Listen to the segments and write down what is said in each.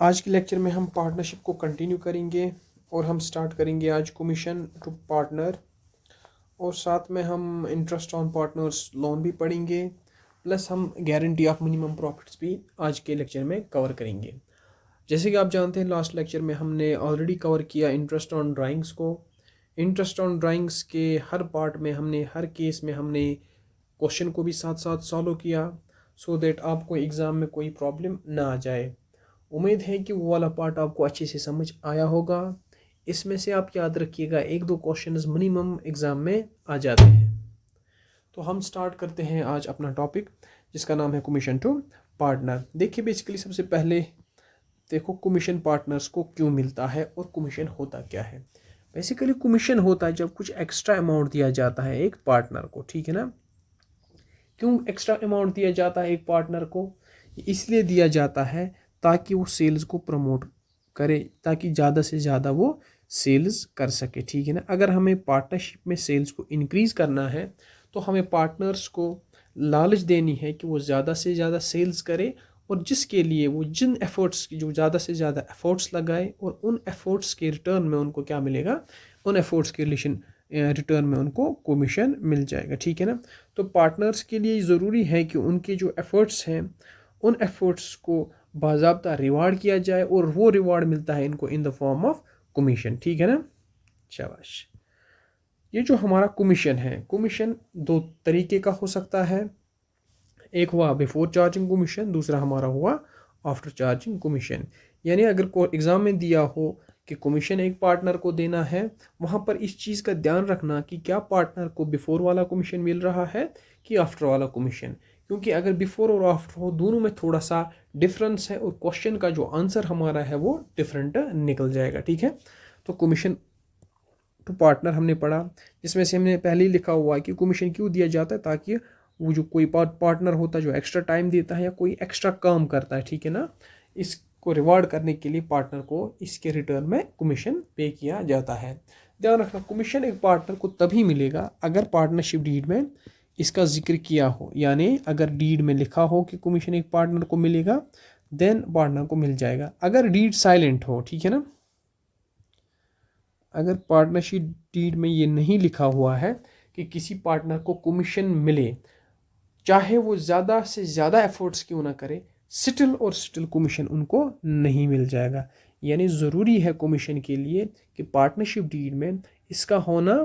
आज के लेक्चर में हम पार्टनरशिप को कंटिन्यू करेंगे और हम स्टार्ट करेंगे आज कमीशन टू पार्टनर और साथ में हम इंटरेस्ट ऑन पार्टनर्स लोन भी पढ़ेंगे, प्लस हम गारंटी ऑफ मिनिमम प्रॉफिट्स भी आज के लेक्चर में कवर करेंगे। जैसे कि आप जानते हैं लास्ट लेक्चर में हमने ऑलरेडी कवर किया इंटरेस्ट ऑन ड्राइंग्स को। इंटरेस्ट ऑन ड्राइंग्स के हर पार्ट में हमने हर केस में हमने क्वेश्चन को भी साथ साथ सॉल्व किया सो दैट आपको एग्ज़ाम में कोई प्रॉब्लम ना आ जाए। उम्मीद है कि वो वाला पार्ट आपको अच्छे से समझ आया होगा। इसमें से आप याद रखिएगा एक दो क्वेश्चंस मिनिमम एग्ज़ाम में आ जाते हैं। तो हम स्टार्ट करते हैं आज अपना टॉपिक जिसका नाम है कमीशन टू पार्टनर। देखिए बेसिकली सबसे पहले देखो कमीशन पार्टनर्स को क्यों मिलता है और कमीशन होता क्या है। बेसिकली कमीशन होता है जब कुछ एक्स्ट्रा अमाउंट दिया जाता है एक पार्टनर को, ठीक है ना। क्यों एक्स्ट्रा अमाउंट दिया जाता है एक पार्टनर को? इसलिए दिया जाता है ताकि वो सेल्स को प्रमोट करे, ताकि ज़्यादा से ज़्यादा वो सेल्स कर सके, ठीक है ना। अगर हमें पार्टनरशिप में सेल्स को इंक्रीज़ करना है तो हमें पार्टनर्स को लालच देनी है कि वो ज़्यादा से ज़्यादा सेल्स करे, और जिसके लिए वो जिन एफर्ट्स की जो ज़्यादा से ज़्यादा एफर्ट्स लगाए और उन एफर्ट्स के रिटर्न में उनको क्या मिलेगा, उन एफर्ट्स के रिटर्न में उनको कमीशन मिल जाएगा, ठीक है ना। तो पार्टनर्स के लिए ज़रूरी है कि उनके जो एफर्ट्स हैं उन एफर्ट्स को बाज़ाब्ता रिवार्ड किया जाए, और वो रिवार्ड मिलता है इनको in the form of commission, ठीक है ना। शाबाश। ये जो हमारा कमीशन है, कमीशन दो तरीके का हो सकता है। एक हुआ बिफोर चार्जिंग कमीशन, दूसरा हमारा हुआ आफ्टर चार्जिंग कमीशन। यानी अगर को एग्ज़ाम में दिया हो कि कमीशन एक पार्टनर को देना है, वहाँ पर इस चीज़ का ध्यान रखना कि क्या पार्टनर को बिफोर वाला कमीशन मिल रहा है कि आफ्टर वाला कमीशन। क्योंकि अगर बिफोर और आफ्टर हो दोनों में थोड़ा सा डिफरेंस है और क्वेश्चन का जो आंसर हमारा है वो डिफरेंट निकल जाएगा, ठीक है। तो कमीशन टू पार्टनर हमने पढ़ा, जिसमें से हमने पहले ही लिखा हुआ है कि कमीशन क्यों दिया जाता है, ताकि वो जो कोई पार्टनर होता है जो एक्स्ट्रा टाइम देता है या कोई एक्स्ट्रा काम करता है, ठीक है ना, इसको रिवार्ड करने के लिए पार्टनर को इसके रिटर्न में कमीशन पे किया जाता है। ध्यान रखना कमीशन एक पार्टनर को तभी मिलेगा अगर पार्टनरशिप डीड में इसका जिक्र किया हो, यानी अगर डीड में लिखा हो कि कमीशन एक पार्टनर को मिलेगा देन पार्टनर को मिल जाएगा। अगर डीड साइलेंट हो, ठीक है ना, अगर पार्टनरशिप डीड में ये नहीं लिखा हुआ है कि किसी पार्टनर को कमीशन मिले, चाहे वो ज़्यादा से ज़्यादा एफर्ट्स क्यों ना करे, स्टिल कमीशन उनको नहीं मिल जाएगा। यानी ज़रूरी है कमीशन के लिए कि पार्टनरशिप डीड में इसका होना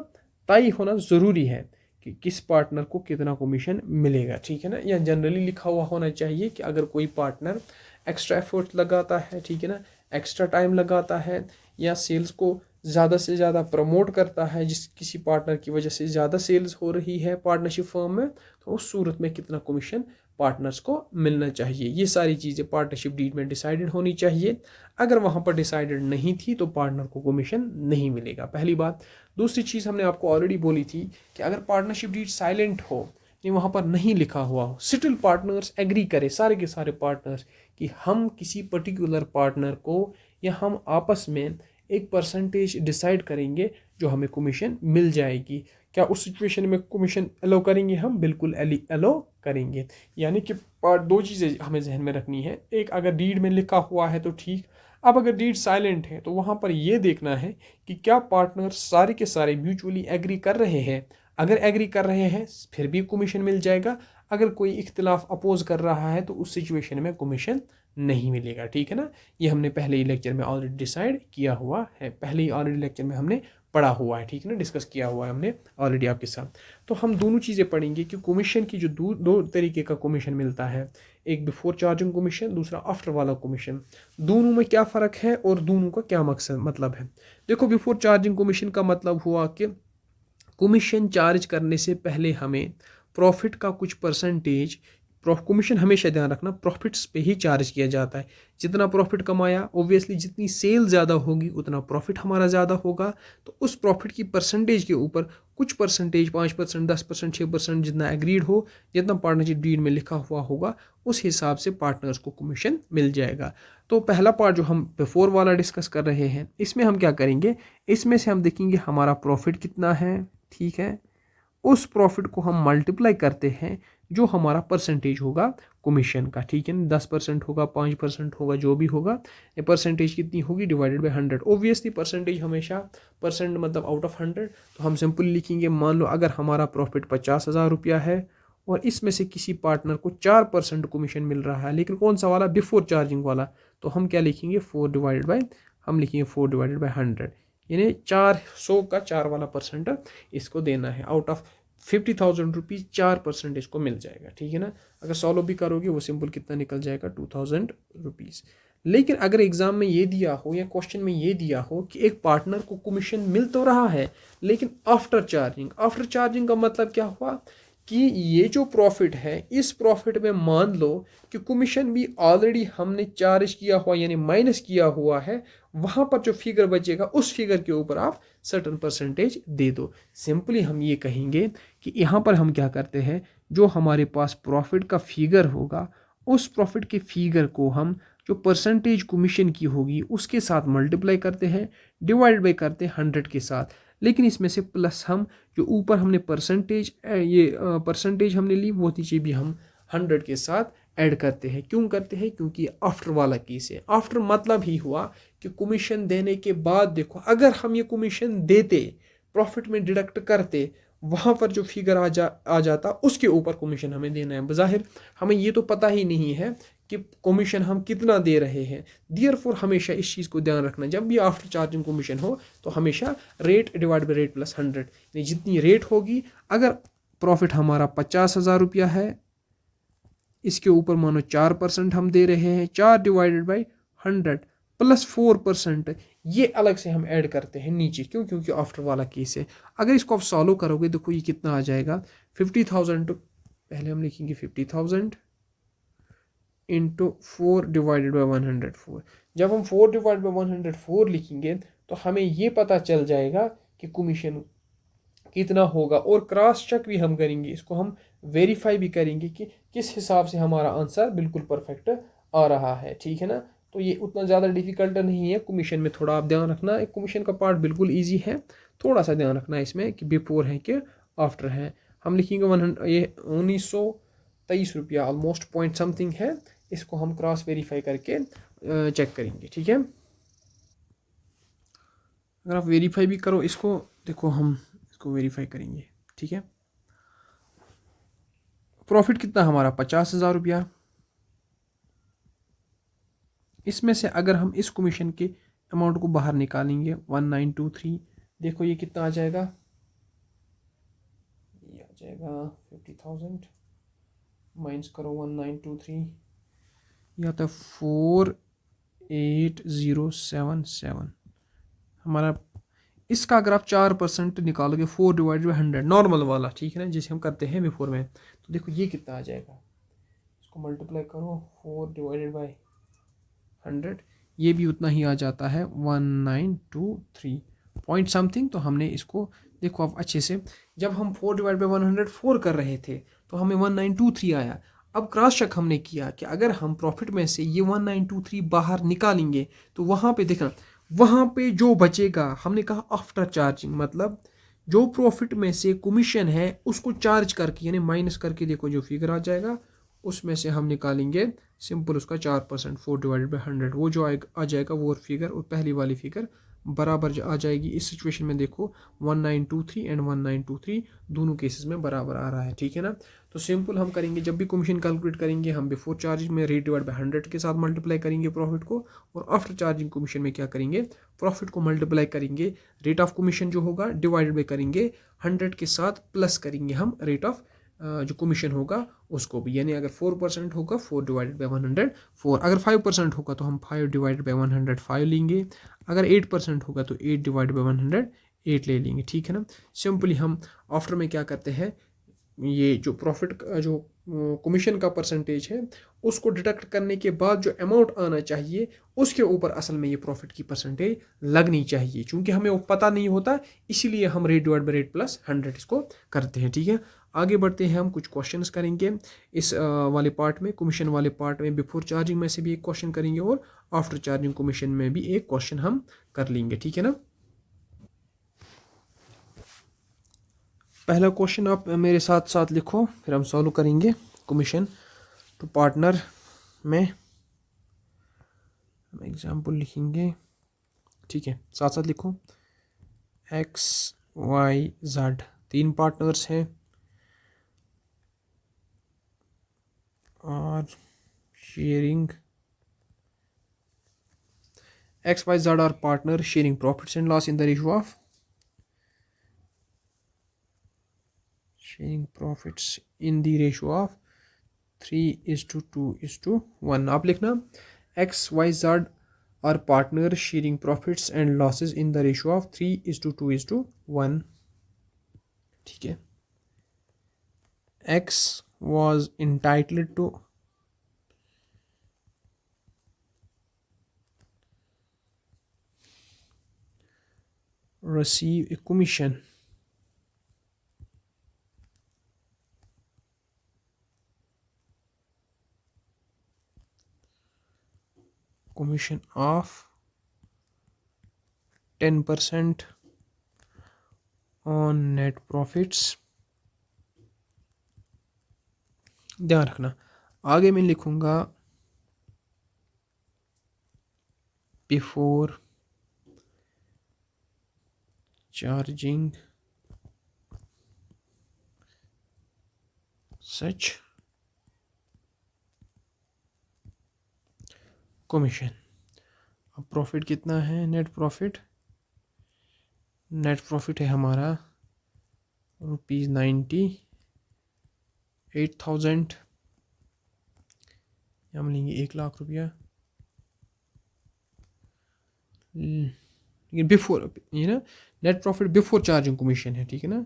तय होना ज़रूरी है कि किस पार्टनर को कितना कमीशन मिलेगा, ठीक है ना। या जनरली लिखा हुआ होना चाहिए कि अगर कोई पार्टनर एक्स्ट्रा एफर्ट लगाता है, ठीक है ना, एक्स्ट्रा टाइम लगाता है या सेल्स को ज़्यादा से ज़्यादा प्रमोट करता है, जिस किसी पार्टनर की वजह से ज़्यादा सेल्स हो रही है पार्टनरशिप फर्म में, तो उस सूरत में कितना कमीशन पार्टनर्स को मिलना चाहिए। ये सारी चीज़ें पार्टनरशिप डीड में डिसाइडेड होनी चाहिए। अगर वहाँ पर डिसाइडेड नहीं थी तो पार्टनर को कमीशन नहीं मिलेगा, पहली बात। दूसरी चीज़ हमने आपको ऑलरेडी बोली थी कि अगर पार्टनरशिप डीड साइलेंट हो, नहीं वहाँ पर नहीं लिखा हुआ हो, स्टिल पार्टनर्स एग्री करे, सारे के सारे पार्टनर्स, कि हम किसी पर्टिकुलर पार्टनर को या हम आपस में एक परसेंटेज डिसाइड करेंगे जो हमें कमीशन मिल जाएगी, क्या उस सिचुएशन में कमीशन अलो करेंगे? हम बिल्कुल अलो करेंगे। यानी कि दो चीज़ें हमें जहन में रखनी है। एक, अगर डीड में लिखा हुआ है तो ठीक। अब अगर डीड साइलेंट है तो वहाँ पर ये देखना है कि क्या पार्टनर सारे के सारे म्यूचुअली एग्री कर रहे हैं। अगर एग्री कर रहे हैं फिर भी कमीशन मिल जाएगा। अगर कोई इख्तिलाफ अपोज कर रहा है तो उस सिचुएशन में कमीशन नहीं मिलेगा, ठीक है ना। ये हमने पहले ही लेक्चर में ऑलरेडी डिसाइड किया हुआ है, पहले ही ऑलरेडी लेक्चर में हमने पढ़ा हुआ है, ठीक है ना, डिस्कस किया हुआ है हमने ऑलरेडी आपके साथ। तो हम दोनों चीज़ें पढ़ेंगे कि कमीशन की जो दो तरीके का कमीशन मिलता है, एक बिफोर चार्जिंग कमीशन, दूसरा आफ्टर वाला कमीशन, दोनों में क्या फ़र्क है और दोनों का क्या मकसद मतलब है। देखो बिफोर चार्जिंग कमीशन का मतलब हुआ कि कमीशन चार्ज करने से पहले हमें प्रॉफिट का कुछ परसेंटेज, कमीशन हमेशा ध्यान रखना प्रॉफिट्स पे ही चार्ज किया जाता है। जितना प्रॉफिट कमाया, ऑब्वियसली जितनी सेल ज़्यादा होगी उतना प्रॉफिट हमारा ज़्यादा होगा, तो उस प्रॉफिट की परसेंटेज के ऊपर कुछ परसेंटेज 5%, 10%, 6% जितना एग्रीड हो, जितना पार्टनरशिप डीड में लिखा हुआ होगा उस हिसाब से पार्टनर्स को कमीशन मिल जाएगा। तो पहला पार्ट जो हम बिफोर वाला डिस्कस कर रहे हैं, इसमें हम क्या करेंगे, इसमें से हम देखेंगे हमारा प्रॉफिट कितना है, ठीक है, उस प्रॉफिट को हम मल्टीप्लाई करते हैं जो हमारा परसेंटेज होगा कमीशन का, ठीक है ना। 10% होगा, 5% होगा, जो भी होगा, ये परसेंटेज कितनी होगी डिवाइडेड बाई 100। ओबियसली परसेंटेज हमेशा परसेंट मतलब आउट ऑफ 100, तो हम सिंपल लिखेंगे, मान लो अगर हमारा प्रॉफिट 50,000 रुपया है और इसमें से किसी पार्टनर को 4% कमीशन मिल रहा है, लेकिन कौन सा वाला, बिफोर चार्जिंग वाला, तो हम क्या लिखेंगे, 4 डिवाइडेड बाई, हम लिखेंगे 4 डिवाइडेड बाई 100, यानी 400 का 4 वाला परसेंट इसको देना है। आउट ऑफ 50,000 रुपीज़ 4% इसको मिल जाएगा, ठीक है ना। अगर सॉल्व भी करोगे वो सिंपल कितना निकल जाएगा, 2,000 रुपीज़। लेकिन अगर एग्जाम में ये दिया हो या क्वेश्चन में ये दिया हो कि एक पार्टनर को कमीशन मिल तो रहा है लेकिन आफ्टर चार्जिंग, आफ्टर चार्जिंग का मतलब क्या हुआ कि ये जो प्रॉफिट है, इस प्रॉफिट में मान लो कि कमीशन भी ऑलरेडी हमने चार्ज किया हुआ यानी माइनस किया हुआ है, वहाँ पर जो फिगर बचेगा उस फिगर के ऊपर आप सर्टन परसेंटेज दे दो। सिंपली हम ये कहेंगे कि यहाँ पर हम क्या करते हैं, जो हमारे पास प्रॉफिट का फिगर होगा उस प्रॉफिट के फिगर को हम जो परसेंटेज कमीशन की होगी उसके साथ मल्टीप्लाई करते हैं, डिवाइड बाई करते हैं 100 के साथ। लेकिन इसमें से प्लस हम जो ऊपर हमने परसेंटेज ये परसेंटेज हमने ली वो नीचे भी हम 100 के साथ ऐड करते हैं। क्यों करते हैं, क्योंकि आफ्टर वाला केस है। आफ्टर मतलब ही हुआ कि कमीशन देने के बाद देखो, अगर हम ये कमीशन देते, प्रॉफिट में डिडक्ट करते, वहाँ पर जो फिगर आ जाता उसके ऊपर कमीशन हमें देना है। बज़ाहिर हमें ये तो पता ही नहीं है कि कमीशन हम कितना दे रहे हैं। देयरफॉर हमेशा इस चीज़ को ध्यान रखना, जब भी आफ्टर चार्जिंग कमीशन हो तो हमेशा rate divide by rate plus 100, यानी जितनी रेट होगी, अगर प्रॉफिट हमारा 50,000 रुपया है, इसके ऊपर मानो 4% हम दे रहे हैं, 4 डिवाइडेड बाई 100 प्लस 4%, ये अलग से हम ऐड करते हैं नीचे। क्यों, क्योंकि आफ्टर वाला केस है। अगर इसको आप सॉल्व करोगे देखो ये कितना आ जाएगा, 50,000 पहले हम लिखेंगे 50,000 इंटू 4 डिवाइडेड बाई 104। जब हम 4 डिवाइड बाई 104 लिखेंगे तो हमें ये पता चल जाएगा कि कमीशन कितना होगा, और क्रॉस चेक भी हम करेंगे, इसको हम वेरीफाई भी करेंगे कि किस हिसाब से हमारा आंसर बिल्कुल परफेक्ट आ रहा है, ठीक है ना। तो ये उतना ज़्यादा डिफिकल्ट नहीं है। कमीशन में थोड़ा आप ध्यान रखना, एक कमीशन का पार्ट बिल्कुल ईजी है, थोड़ा सा ध्यान रखना इसमें कि बिफोर है कि आफ्टर है। हम लिखेंगे 100, ये 1923 रुपया ऑलमोस्ट पॉइंट समथिंग है। इसको हम क्रॉस वेरीफाई करके चेक करेंगे, ठीक है। अगर आप वेरीफाई भी करो इसको, देखो हम इसको वेरीफाई करेंगे, ठीक है। प्रॉफिट कितना हमारा 50,000 रुपया, इसमें से अगर हम इस कमीशन के अमाउंट को बाहर निकालेंगे 1923, देखो ये कितना आ जाएगा, ये आ जाएगा 50,000 माइनस करो 1923, ये आता है 48077 हमारा। इसका अगर आप 4% निकालोगे 4 डिवाइड बाई 100 नॉर्मल वाला, ठीक है ना, जैसे हम करते हैं बिफोर में, तो देखो ये कितना आ जाएगा, इसको मल्टीप्लाई करो 4 डिवाइडेड बाई 100, ये भी उतना ही आ जाता है 1923 पॉइंट समथिंग। तो हमने इसको देखो आप अच्छे से, जब हम 4 डिवाइड बाई 104 कर रहे थे तो हमें 1923 आया। अब क्रॉस चेक हमने किया कि अगर हम प्रॉफिट में से ये 1923 बाहर निकालेंगे तो वहाँ पे देखना, वहाँ पे जो बचेगा, हमने कहा आफ्टर चार्जिंग, मतलब जो प्रॉफिट में से कमीशन है उसको चार्ज करके यानी माइनस करके देखो जो फिगर आ जाएगा उसमें से हम निकालेंगे सिंपल उसका 4%, 4 डिवाइडेड बाई 100, वो जो आ जाएगा वो फिगर और पहली वाली फिगर बराबर आ जाएगी। इस सिचुएशन में देखो 1923 एंड 1923 दोनों केसेस में बराबर आ रहा है, ठीक है ना। तो सिंपल हम करेंगे, जब भी कमीशन कैलकुलेट करेंगे हम बिफोर चार्जिंग में रेट डिवाइड बाई 100 के साथ मल्टीप्लाई करेंगे प्रॉफिट को, और आफ्टर चार्जिंग कमीशन में क्या करेंगे, प्रॉफिट को मल्टीप्लाई करेंगे, रेट ऑफ कमीशन जो होगा डिवाइडेड बाई करेंगे 100 के साथ, प्लस करेंगे हम रेट ऑफ जो कमीशन होगा उसको भी, यानी अगर 4% होगा 4 डिवाइडेड बाई 104, अगर 5% होगा तो हम 5 डिवाइडेड बाई 105 लेंगे, अगर 8% होगा तो 8 डिवाइडेड बाई 108 ले लेंगे, ठीक है ना। सिंपली हम आफ्टर में क्या करते हैं, ये जो प्रॉफिट का जो कमीशन का परसेंटेज है उसको डिडक्ट करने के बाद जो अमाउंट आना चाहिए उसके ऊपर असल में ये प्रॉफिट की परसेंटेज लगनी चाहिए। चूंकि हमें वो पता नहीं होता इसीलिए हम rate divide by rate plus 100 इसको करते हैं, ठीक है। आगे बढ़ते हैं, हम कुछ क्वेश्चंस करेंगे इस वाले पार्ट में, कमीशन वाले पार्ट में। बिफोर चार्जिंग में से भी एक क्वेश्चन करेंगे और आफ्टर चार्जिंग कमीशन में भी एक क्वेश्चन हम कर लेंगे, ठीक है ना। पहला क्वेश्चन आप मेरे साथ साथ लिखो, फिर हम सॉल्व करेंगे। कमीशन टू पार्टनर में हम एग्जाम्पल लिखेंगे, ठीक है, साथ साथ लिखो। एक्स वाई जेड 3 पार्टनर्स हैं और sharing X Y Z are partner sharing profits and loss in the ratio of sharing profits in the ratio of 3:2:1। आप लिखना X Y Z are partner sharing profits and losses in the ratio of 3:2:1। ठीक है। X was entitled to receive a commission of 10% on net profits। ध्यान रखना आगे मैं लिखूंगा before charging such commission. अब प्रॉफिट कितना है? नेट प्रॉफिट है हमारा ₹98,000। हम लेंगे 1,00,000 रुपया, लेकिन बिफोर, ये ना net profit before charging commission है, ठीक है ना।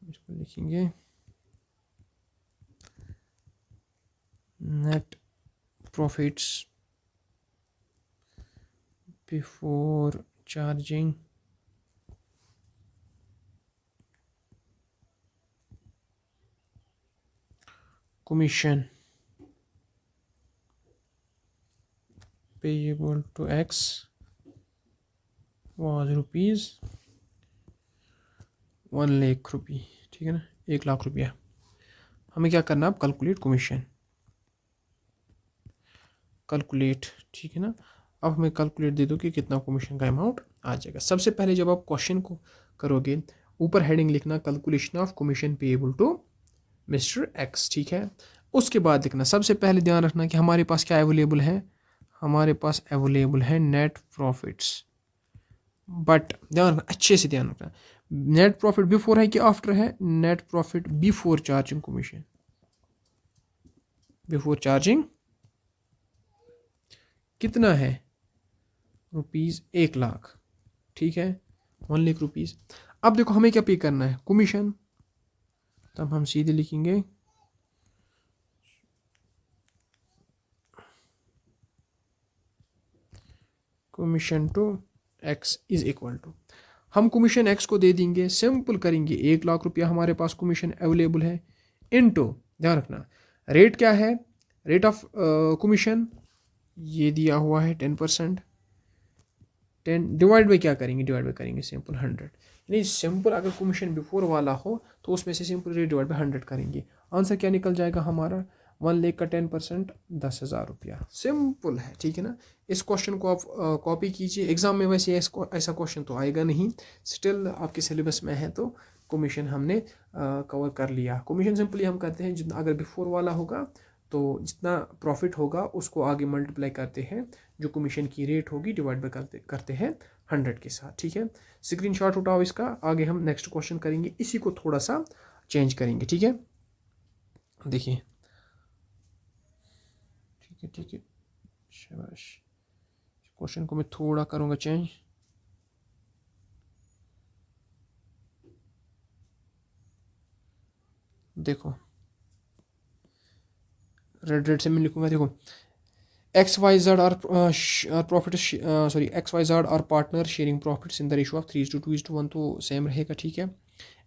इसको लिखेंगे net profits before charging commission payable to X was ₹1,00,000, ठीक है ना, 1,00,000 रुपया। हमें क्या करना, अब कैलकुलेट कमीशन, कैलकुलेट, ठीक है ना। अब हमें कैलकुलेट दे दो कि कितना कमीशन का अमाउंट आ जाएगा। सबसे पहले जब आप क्वेश्चन को करोगे ऊपर हेडिंग लिखना calculation of commission payable to mister X, ठीक है। उसके बाद लिखना, सबसे पहले ध्यान रखना कि हमारे पास क्या अवेलेबल है, हमारे पास अवेलेबल है नेट प्रॉफिट्स। बट ध्यान रखना, अच्छे से ध्यान रखना, नेट प्रॉफिट बिफोर है कि आफ्टर है? Net profit before charging commission, before charging कितना है? ₹1,00,000, ठीक है, ₹1,00,000। अब देखो हमें क्या पे करना है, कमीशन। तब हम सीधे लिखेंगे commission to X is equal to, हम कमीशन एक्स को दे देंगे, सिंपल करेंगे, 1,00,000 रुपया हमारे पास कमीशन अवेलेबल है, इनटू, ध्यान रखना रेट क्या है, रेट ऑफ कमीशन ये दिया हुआ है 10%, 10 डिवाइड बाई क्या करेंगे, डिवाइड बाई करेंगे सिंपल 100। यानी सिंपल अगर कमीशन बिफोर वाला हो तो उसमें से सिंपल रेट डिवाइड बाई 100 करेंगे, आंसर क्या निकल जाएगा हमारा, 1,00,000 का 10% 10,000 रुपया। सिंपल है, ठीक है ना। इस क्वेश्चन को आप कॉपी कीजिए, एग्जाम में वैसे ऐसा क्वेश्चन तो आएगा नहीं, स्टिल आपके सिलेबस में है तो कमीशन हमने कवर कर लिया। कमीशन सिंपली हम करते हैं, जितना अगर बिफोर वाला होगा तो जितना प्रॉफिट होगा उसको आगे मल्टीप्लाई करते हैं, जो कमीशन की रेट होगी डिवाइड बाय करते हैं 100 के साथ, ठीक है। स्क्रीनशॉट उठाओ इसका, आगे हम नेक्स्ट क्वेश्चन करेंगे, इसी को थोड़ा सा चेंज करेंगे, ठीक है। देखिए, ठीक है, शाबाश। क्वेश्चन को मैं थोड़ा करूँगा चेंज, देखो रेड से मैं लिखूंगा, देखो XYZ are profit, sorry XYZ are partner sharing profits in the ratio of 3:2:1, तो सेम रहेगा, ठीक है।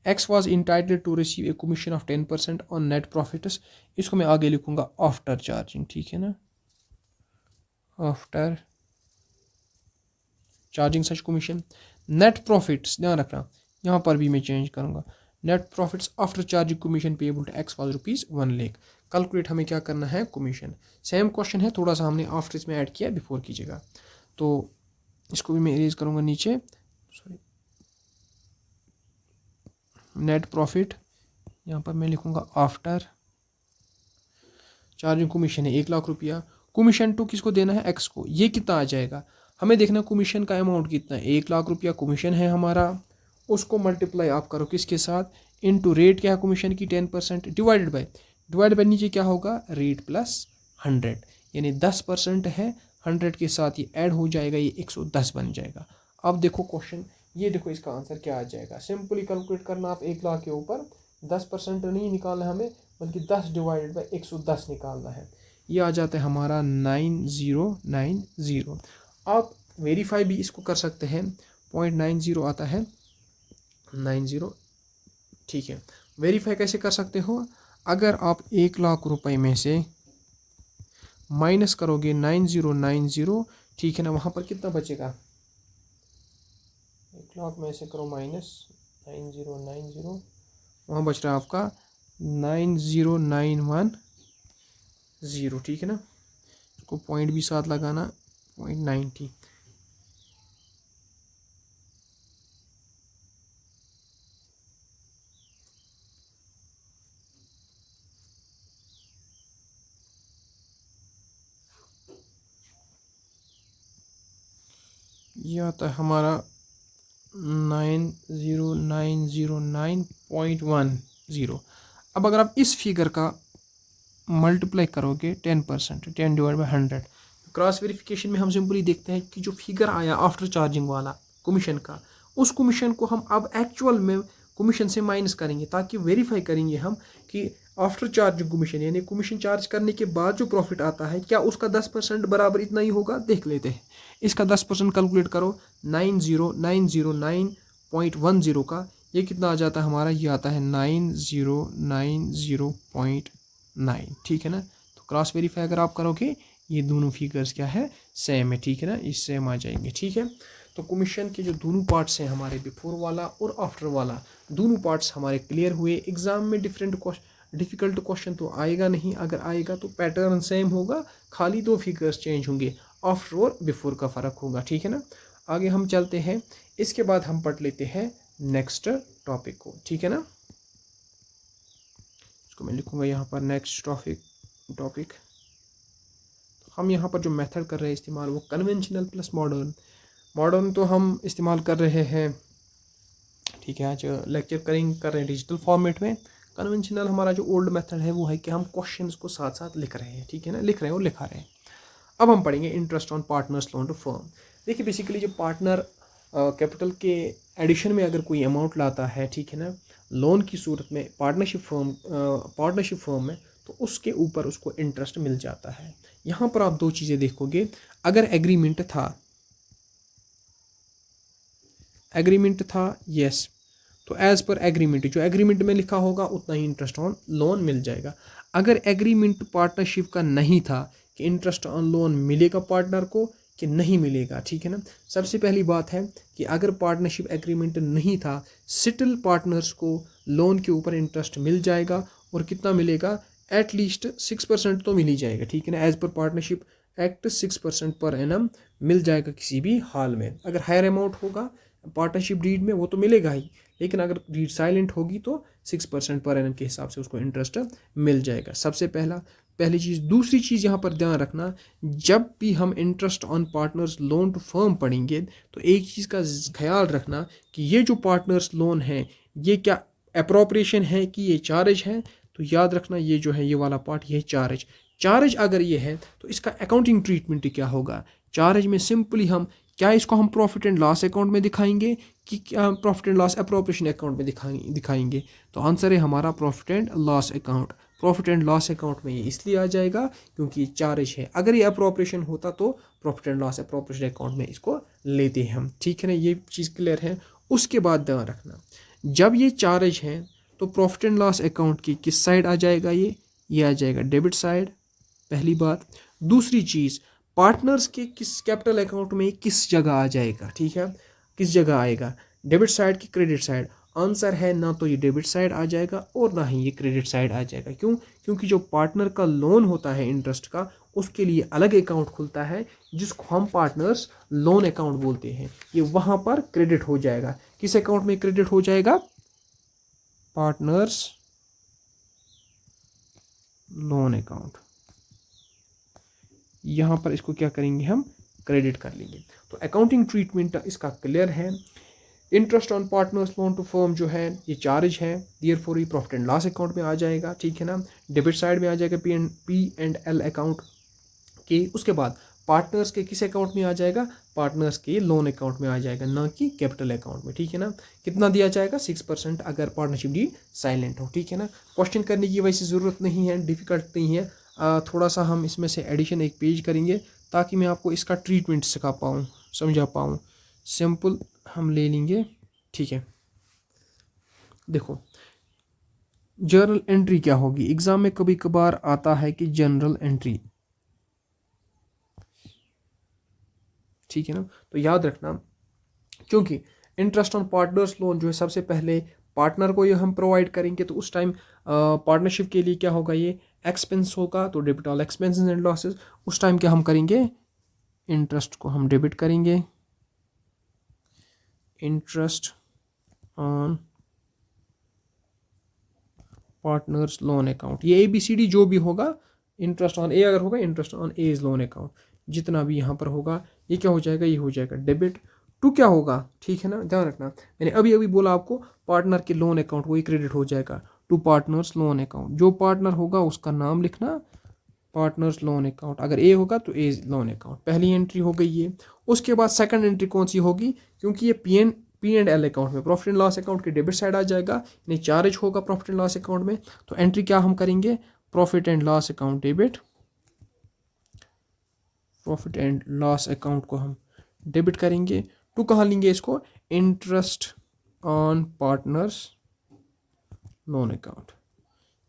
X was entitled to receive a commission of 10% on net profits, इसको मैं आगे लिखूंगा आफ्टर चार्जिंग, ठीक है ना, after charging such commission. Net profits, ध्यान रखना यहाँ पर भी मैं चेंज करूंगा, net profits after charging commission payable to X was ₹1,00,000। Calculate हमें क्या करना है, कमीशन। सेम क्वेश्चन है, थोड़ा सा हमने आफ्टर इसमें ऐड किया बिफोर की जगह। तो इसको भी मैं इरेज करूँगा नीचे, सॉरी, नेट प्रॉफिट यहाँ पर मैं लिखूँगा आफ्टर चार्जिंग कमीशन है 1 लाख रुपया। कमीशन टू किसको देना है, एक्स को। ये कितना आ जाएगा, हमें देखना कमीशन का अमाउंट कितना है, 1 लाख रुपया कमीशन है हमारा, उसको मल्टीप्लाई आप करो किसके साथ, इनटू रेट क्या है कमीशन की 10%, डिवाइडेड बाय नीचे क्या होगा, रेट प्लस 100, यानी 10% है, 100 के साथ ये ऐड हो जाएगा, ये 110 बन जाएगा। अब देखो क्वेश्चन, ये देखो इसका आंसर क्या आ जाएगा। सिंपली कैलकुलेट करना आप 1 लाख के ऊपर 10% नहीं निकालना हमें, बल्कि 10 डिवाइडेड बाई 110 निकालना है। ये आ जाता है हमारा 9090। आप वेरीफाई भी इसको कर सकते हैं, 0.90 आता है 90, ठीक है। वेरीफाई कैसे कर सकते हो, अगर आप 1 लाख रुपए में से माइनस करोगे 9090, ठीक है ना, वहाँ पर कितना बचेगा, 1 लाख में से करो माइनस 9090, वहाँ बच रहा है आपका 90910, ठीक है ना। इसको पॉइंट भी साथ लगाना, 0.90। ये आता है हमारा 90909.10। अब अगर आप इस फिगर का मल्टीप्लाई करोगे 10%, 10 डिवाइड बाई 100, क्रॉस वेरिफिकेशन में हम सिंपली देखते हैं कि जो फिगर आया आफ्टर चार्जिंग वाला कमीशन का, उस कमीशन को हम अब एक्चुअल में कमीशन से माइनस करेंगे, ताकि वेरीफाई करेंगे हम कि आफ्टर चार्जिंग कमीशन, यानी कमीशन चार्ज करने के बाद जो प्रॉफिट आता है, क्या उसका 10% बराबर इतना ही होगा। देख लेते हैं, इसका 10% कैलकुलेट करो, 90909.10 का ये कितना आ जाता है हमारा, ये आता है 9090.9, ठीक है ना। तो क्रॉस वेरीफाई अगर आप करोगे, ये दोनों फिगर्स क्या है, सेम है, ठीक है ना, इस सेम आ जाएंगे, ठीक है। तो कमीशन के जो दोनों पार्ट्स हैं हमारे, बिफोर वाला और आफ्टर वाला, दोनों पार्ट्स हमारे क्लियर हुए। एग्जाम में डिफिकल्ट क्वेश्चन तो आएगा नहीं, अगर आएगा तो पैटर्न सेम होगा, खाली 2 फिगर्स चेंज होंगे, आफ्टर और बिफोर का फ़र्क होगा, ठीक है ना। आगे हम चलते हैं, इसके बाद हम पढ़ लेते हैं नेक्स्ट टॉपिक को, ठीक है ना। इसको मैं लिखूँगा यहाँ पर नेक्स्ट टॉपिक। हम यहाँ पर जो मेथड कर रहे हैं इस्तेमाल, वो कन्वेंशनल प्लस मॉडर्न तो हम इस्तेमाल कर रहे हैं, ठीक है। आज लेक्चर कर रहे हैं डिजिटल फॉर्मेट में। कन्वेंशनल हमारा जो ओल्ड मेथड है वो है कि हम क्वेश्चंस को साथ साथ लिख रहे हैं, ठीक है ना, लिख रहे हैं और लिखा रहे हैं। अब हम पढ़ेंगे interest on partners loan to firm. देखिए बेसिकली जो पार्टनर कैपिटल के एडिशन में अगर कोई अमाउंट लाता है, ठीक है ना, लोन की सूरत में पार्टनरशिप फर्म में, तो उसके ऊपर उसको इंटरेस्ट मिल जाता है। यहाँ पर आप 2 चीज़ें देखोगे, अगर एग्रीमेंट था यस, तो एज पर एग्रीमेंट, जो एग्रीमेंट में लिखा होगा उतना ही इंटरेस्ट ऑन लोन मिल जाएगा। अगर एग्रीमेंट पार्टनरशिप का नहीं था कि इंटरेस्ट ऑन लोन मिलेगा पार्टनर को कि नहीं मिलेगा, ठीक है ना। सबसे पहली बात है कि अगर पार्टनरशिप एग्रीमेंट नहीं था, सिटिल पार्टनर्स को लोन के ऊपर इंटरेस्ट मिल जाएगा, और कितना मिलेगा, एटलीस्ट 6% तो मिल ही जाएगा, ठीक है ना। As per partnership act 6% per annum मिल जाएगा किसी भी हाल में। अगर हायर अमाउंट होगा पार्टनरशिप डीड में वो तो मिलेगा ही, लेकिन अगर डीड साइलेंट होगी तो 6% पर एनम के हिसाब से उसको इंटरेस्ट मिल जाएगा। सबसे पहली चीज़। दूसरी चीज़ यहाँ पर ध्यान रखना, जब भी हम interest on partners loan to firm पढ़ेंगे, तो एक चीज़ का ख्याल रखना कि ये जो पार्टनर्स लोन है, ये क्या अप्रोप्रिएशन है कि ये चार्ज है। तो याद रखना, ये जो है ये वाला पार्ट, ये चार्ज अगर ये है तो इसका अकाउंटिंग ट्रीटमेंट क्या होगा। चार्ज में सिंपली हम क्या इसको हम प्रॉफिट एंड लॉस अकाउंट में दिखाएंगे कि क्या profit and loss appropriation account में दिखाएंगे। तो आंसर है हमारा profit and loss account. Profit and loss account में ये इसलिए आ जाएगा क्योंकि चार्ज है। अगर ये अप्रोप्रिएशन होता तो profit and loss appropriation account में इसको लेते हैं हम, ठीक है ना। ये चीज़ क्लियर है। उसके बाद ध्यान रखना, जब ये चार्ज है तो प्रॉफिट एंड लॉस अकाउंट की किस साइड आ जाएगा, ये आ जाएगा डेबिट साइड, पहली बात। दूसरी चीज़, पार्टनर्स के किस कैपिटल अकाउंट में किस जगह आ जाएगा, ठीक है, किस जगह आएगा, डेबिट साइड की क्रेडिट साइड। आंसर है ना तो ये डेबिट साइड आ जाएगा और ना ही ये क्रेडिट साइड आ जाएगा। क्यों? क्योंकि जो पार्टनर का लोन होता है इंटरेस्ट का, उसके लिए अलग अकाउंट खुलता है जिसको हम पार्टनर्स लोन अकाउंट बोलते हैं। ये वहां पर क्रेडिट हो जाएगा। किस अकाउंट में क्रेडिट हो जाएगा? Partners loan account. यहां पर इसको क्या करेंगे? हम क्रेडिट कर लेंगे। तो अकाउंटिंग ट्रीटमेंट इसका क्लियर है। Interest on partners loan to firm जो है ये चार्ज है, देयरफॉर ये प्रॉफिट एंड लॉस अकाउंट में आ जाएगा, ठीक है ना। डेबिट साइड में आ जाएगा P&L अकाउंट के। उसके बाद पार्टनर्स के किस अकाउंट में आ जाएगा? पार्टनर्स के लोन अकाउंट में आ जाएगा, ना कि कैपिटल अकाउंट में, ठीक है ना। कितना दिया जाएगा? 6% अगर पार्टनरशिप डीड साइलेंट हो, ठीक है ना। क्वेश्चन करने की वैसे ज़रूरत नहीं है, डिफिकल्ट नहीं है। थोड़ा सा हम इसमें से एडिशन एक पेज करेंगे ताकि मैं आपको इसका ट्रीटमेंट सिखा पाऊँ, समझा पाऊँ। सिंपल हम ले लेंगे, ठीक है। देखो जर्नल एंट्री क्या होगी? एग्जाम में कभी कभार आता है कि जनरल एंट्री, ठीक है ना। तो याद रखना, क्योंकि इंटरेस्ट ऑन पार्टनर्स लोन जो है सबसे पहले पार्टनर को ये हम प्रोवाइड करेंगे, तो उस टाइम पार्टनरशिप के लिए क्या होगा? ये एक्सपेंस होगा, तो debit all expenses and losses. उस टाइम क्या हम करेंगे? इंटरेस्ट को हम डेबिट करेंगे, interest on partners loan account. ये ABCD जो भी होगा, इंटरेस्ट ऑन ए अगर होगा, interest on A is loan account, जितना भी यहाँ पर होगा ये क्या हो जाएगा? ये हो जाएगा डेबिट टू क्या होगा, ठीक है ना। ध्यान रखना, मैंने अभी अभी बोला आपको पार्टनर के लोन अकाउंट वही क्रेडिट हो जाएगा टू पार्टनर्स लोन अकाउंट। जो पार्टनर होगा उसका नाम लिखना, पार्टनर्स लोन अकाउंट। अगर ए होगा तो ए लोन अकाउंट। पहली एंट्री हो गई ये। उसके बाद सेकंड एंट्री कौन सी होगी? क्योंकि ये P&L अकाउंट में, प्रॉफिट एंड लॉस अकाउंट के डेबिट साइड आ जाएगा, यानी चार्ज होगा प्रॉफिट एंड लॉस अकाउंट में। तो एंट्री क्या हम करेंगे? Profit and loss account debit, profit and loss account को हम डेबिट करेंगे। टू कहाँ लेंगे इसको? Interest on partners loan account.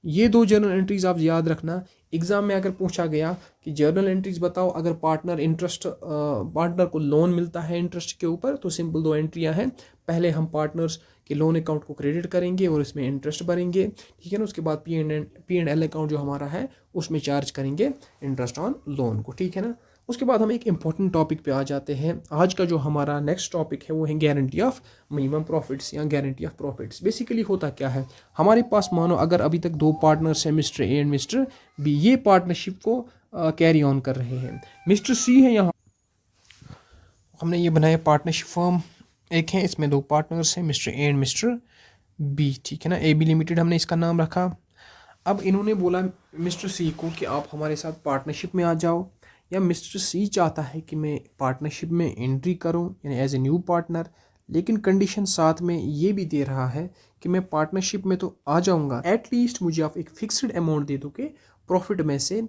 ये दो जर्नल एंट्रीज आप याद रखना। एग्जाम में अगर पूछा गया कि जर्नल एंट्रीज बताओ अगर पार्टनर को लोन मिलता है इंटरेस्ट के ऊपर, तो सिंपल दो एंट्रियां हैं। पहले हम पार्टनर्स के लोन अकाउंट को क्रेडिट करेंगे और इसमें इंटरेस्ट भरेंगे, ठीक है ना। उसके बाद P&L अकाउंट जो हमारा है उसमें चार्ज करेंगे इंटरेस्ट ऑन लोन को, ठीक है ना। उसके बाद हम एक इंपॉर्टेंट टॉपिक पे आ जाते हैं। आज का जो हमारा नेक्स्ट टॉपिक है वो है गारंटी ऑफ मिनिमम प्रॉफिट्स या गारंटी ऑफ प्रॉफिट्स। बेसिकली होता क्या है, हमारे पास मानो अगर अभी तक दो पार्टनर्स हैं, mister A and mister B, ये पार्टनरशिप को कैरी ऑन कर रहे हैं। मिस्टर सी है, यहाँ हमने ये बनाया पार्टनरशिप फर्म एक है, इसमें दो पार्टनर्स हैं, mister A and mister B, ठीक है ना। AB लिमिटेड हमने इसका नाम रखा। अब इन्होंने बोला मिस्टर सी को कि आप हमारे साथ पार्टनरशिप में आ जाओ, या मिस्टर सी चाहता है कि मैं पार्टनरशिप में एंट्री करूं यानी एज ए न्यू पार्टनर, लेकिन कंडीशन साथ में ये भी दे रहा है कि मैं पार्टनरशिप में तो आ जाऊंगा, एटलीस्ट मुझे आप एक फिक्स्ड अमाउंट दे दोगे प्रॉफिट में से,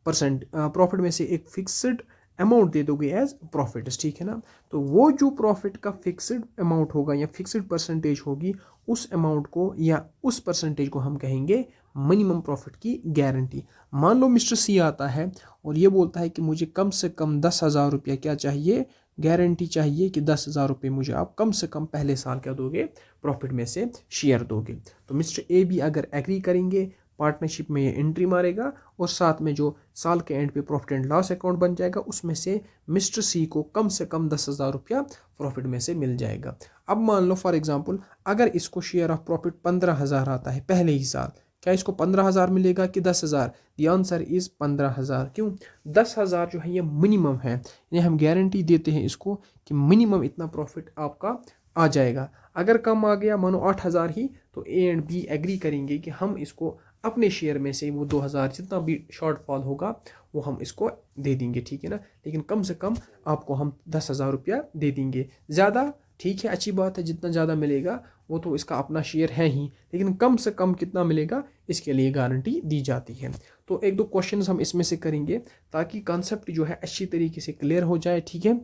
प्रॉफिट में से एक फिक्स्ड अमाउंट दे दोगे एज प्रॉफिट, ठीक है ना। तो वो जो प्रॉफिट का फिक्स्ड अमाउंट होगा या फिक्स्ड परसेंटेज होगी, उस अमाउंट को या उस परसेंटेज को हम कहेंगे मिनिमम प्रॉफिट की गारंटी। मान लो मिस्टर सी आता है और ये बोलता है कि मुझे कम से कम 10,000 रुपया क्या चाहिए? गारंटी चाहिए कि 10,000 रुपये मुझे आप कम से कम पहले साल क्या दोगे? प्रॉफिट में से शेयर दोगे। तो मिस्टर ए भी अगर एग्री करेंगे, पार्टनरशिप में ये एंट्री मारेगा और साथ में जो साल के एंड पे प्रॉफिट एंड लॉस अकाउंट बन जाएगा, उसमें से मिस्टर सी को कम से कम 10,000 रुपया प्रॉफिट में से मिल जाएगा। अब मान लो फॉर एग्जांपल अगर इसको शेयर ऑफ प्रॉफिट 15,000 आता है पहले ही साल, क्या इसको 15,000 मिलेगा कि 10,000? The answer is 15,000। क्यों? 10,000 जो है ये मिनिमम है, यानी हम गारंटी देते हैं इसको कि मिनिमम इतना प्रॉफिट आपका आ जाएगा। अगर कम आ गया मानो 8,000 ही, तो ए एंड बी एग्री करेंगे कि हम इसको अपने शेयर में से वो 2,000 जितना भी शॉर्टफॉल होगा वो हम इसको दे देंगे, ठीक है ना। लेकिन कम से कम आपको हम 10,000 रुपया दे देंगे। ज़्यादा ठीक है, अच्छी बात है, जितना ज़्यादा मिलेगा वो तो इसका अपना शेयर है ही, लेकिन कम से कम कितना मिलेगा इसके लिए गारंटी दी जाती है। तो एक दो क्वेश्चंस हम इसमें से करेंगे ताकि कॉन्सेप्ट जो है अच्छी तरीके से क्लियर हो जाए, ठीक है।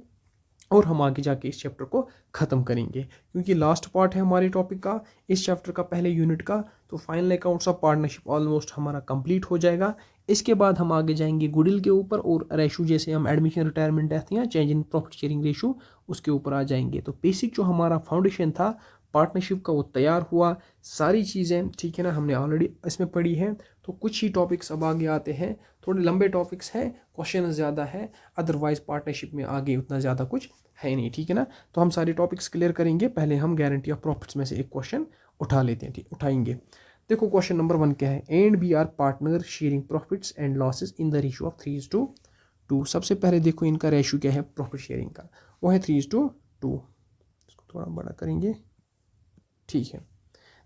और हम आगे जाके इस चैप्टर को ख़त्म करेंगे क्योंकि लास्ट पार्ट है हमारे टॉपिक का, इस चैप्टर का पहले यूनिट का। तो final accounts of partnership almost हमारा कंप्लीट हो जाएगा। इसके बाद हम आगे जाएंगे गुडविल के ऊपर और रेशो, जैसे हम एडमिशन रिटायरमेंट डेथ या change in profit sharing ratio, उसके ऊपर आ जाएंगे। तो बेसिक जो हमारा फाउंडेशन था पार्टनरशिप का वो तैयार हुआ, सारी चीज़ें, ठीक है ना, हमने ऑलरेडी इसमें पढ़ी है। तो कुछ ही टॉपिक्स अब आगे आते हैं, थोड़े लंबे टॉपिक्स हैं, क्वेश्चन ज़्यादा है, अदरवाइज पार्टनरशिप में आगे उतना ज़्यादा कुछ है नहीं, ठीक है ना। तो हम सारे टॉपिक्स क्लियर करेंगे, पहले हम गारंटी ऑफ प्रॉफिट्स में से एक क्वेश्चन उठा लेते हैं, ठीक, उठाएंगे। देखो क्वेश्चन नंबर 1 क्या है, A and B are partner sharing profits and losses in the ratio of 3:2। सबसे पहले देखो इनका रेशियो क्या है प्रॉफिट शेयरिंग का, वो है 3:2। इसको थोड़ा बड़ा करेंगे, ठीक है।